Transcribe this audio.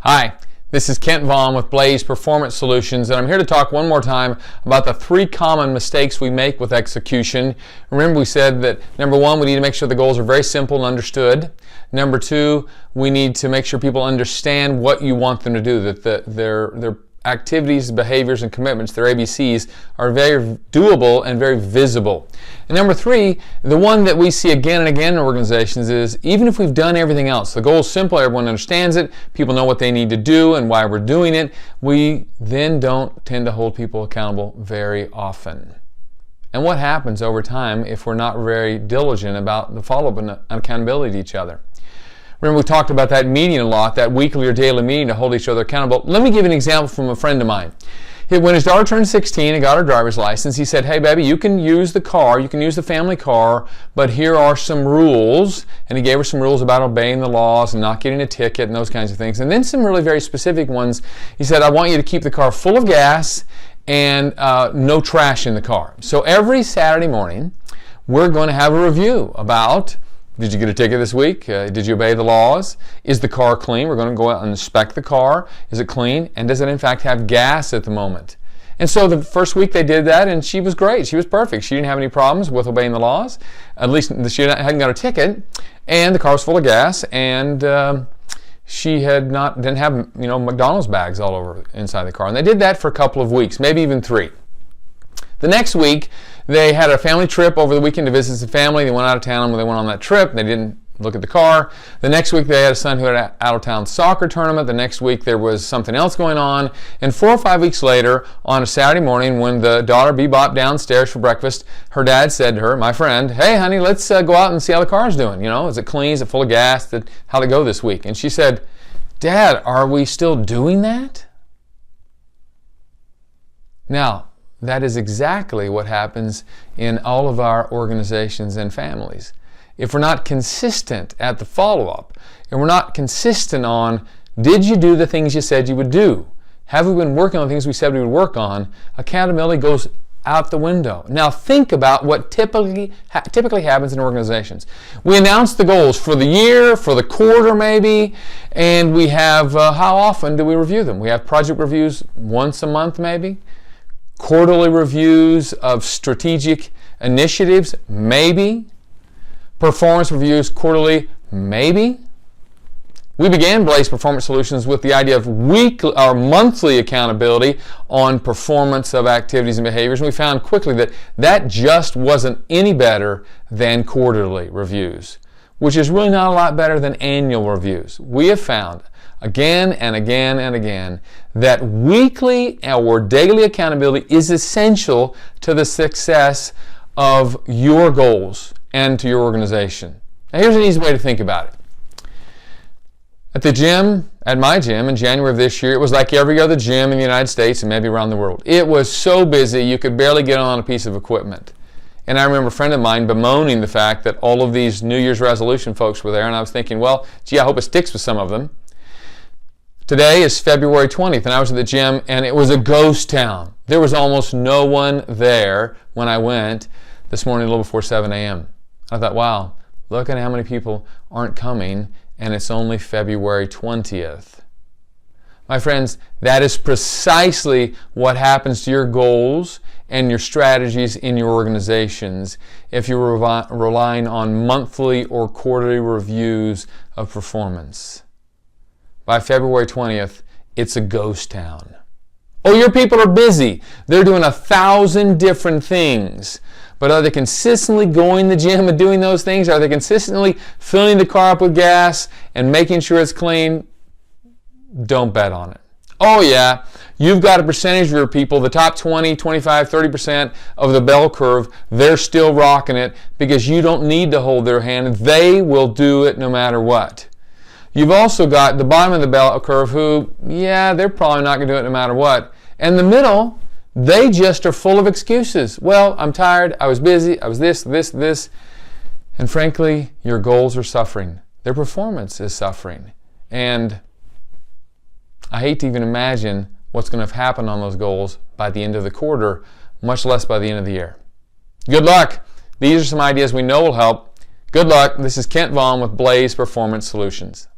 Hi, this is Kent Vaughn with Blaze Performance Solutions, and I'm here to talk one more time about the 3 common mistakes we make with execution. Remember, we said that number 1, we need to make sure the goals are very simple and understood. Number 2, we need to make sure people understand what you want them to do, that their activities, behaviors, and commitments, their ABCs, are very doable and very visible. And number 3, the one that we see again and again in organizations is, even if we've done everything else, the goal is simple, everyone understands it, people know what they need to do and why we're doing it, we then don't tend to hold people accountable very often. And what happens over time if we're not very diligent about the follow-up and accountability to each other? Remember, we talked about that meeting a lot, that weekly or daily meeting to hold each other accountable. Let me give you an example from a friend of mine. When his daughter turned 16 and got her driver's license, he said, "Hey, baby, you can use the car, you can use the family car, but here are some rules." And he gave her some rules about obeying the laws and not getting a ticket and those kinds of things. And then some really very specific ones. He said, "I want you to keep the car full of gas and no trash in the car." So every Saturday morning, we're going to have a review about, did you get a ticket this week? Did you obey the laws? Is the car clean? We're going to go out and inspect the car. Is it clean? And does it in fact have gas at the moment? And so the first week they did that, and she was great. She was perfect. She didn't have any problems with obeying the laws. At least she hadn't got a ticket, and the car was full of gas, and she didn't have McDonald's bags all over inside the car. And they did that for a couple of weeks, maybe even 3. The next week, they had a family trip over the weekend to visit some family. They went out of town when they went on that trip. They didn't look at the car. The next week, they had a son who had an out-of-town soccer tournament. The next week, there was something else going on. And 4 or 5 weeks later, on a Saturday morning, when the daughter bebopped downstairs for breakfast, her dad said to her, my friend, "Hey, honey, let's go out and see how the car's doing. Is it clean? Is it full of gas? How'd it go this week?" And she said, "Dad, are we still doing that?" Now, that is exactly what happens in all of our organizations and families. If we're not consistent at the follow-up, and we're not consistent on, did you do the things you said you would do? Have we been working on the things we said we would work on? Accountability goes out the window. Now think about what typically happens in organizations. We announce the goals for the year, for the quarter maybe, and we have, how often do we review them? We have project reviews once a month maybe. Quarterly reviews of strategic initiatives, maybe. Performance reviews quarterly, maybe. We began Blaze Performance Solutions with the idea of weekly or monthly accountability on performance of activities and behaviors, and we found quickly that just wasn't any better than quarterly reviews, which is really not a lot better than annual reviews. We have found again and again and again that weekly or daily accountability is essential to the success of your goals and to your organization. Now here's an easy way to think about it. At the gym, at my gym in January of this year, it was like every other gym in the United States and maybe around the world. It was so busy you could barely get on a piece of equipment. And I remember a friend of mine bemoaning the fact that all of these New Year's resolution folks were there, and I was thinking, well, gee, I hope it sticks with some of them. Today is February 20th, and I was at the gym, and it was a ghost town. There was almost no one there when I went this morning a little before 7 a.m. I thought, wow, look at how many people aren't coming, and it's only February 20th. My friends, that is precisely what happens to your goals and your strategies in your organizations if you're relying on monthly or quarterly reviews of performance. By February 20th, it's a ghost town. Oh, your people are busy. They're doing 1,000 different things. But are they consistently going to the gym and doing those things? Are they consistently filling the car up with gas and making sure it's clean? Don't bet on it. Oh yeah, you've got a percentage of your people, the top 20, 25, 30% of the bell curve, they're still rocking it because you don't need to hold their hand. They will do it no matter what. You've also got the bottom of the bell curve who, yeah, they're probably not going to do it no matter what. And the middle, they just are full of excuses. Well, I'm tired, I was busy, I was this. And frankly, your goals are suffering. Their performance is suffering. And I hate to even imagine what's going to happen on those goals by the end of the quarter, much less by the end of the year. Good luck. These are some ideas we know will help. Good luck. This is Kent Vaughn with Blaze Performance Solutions.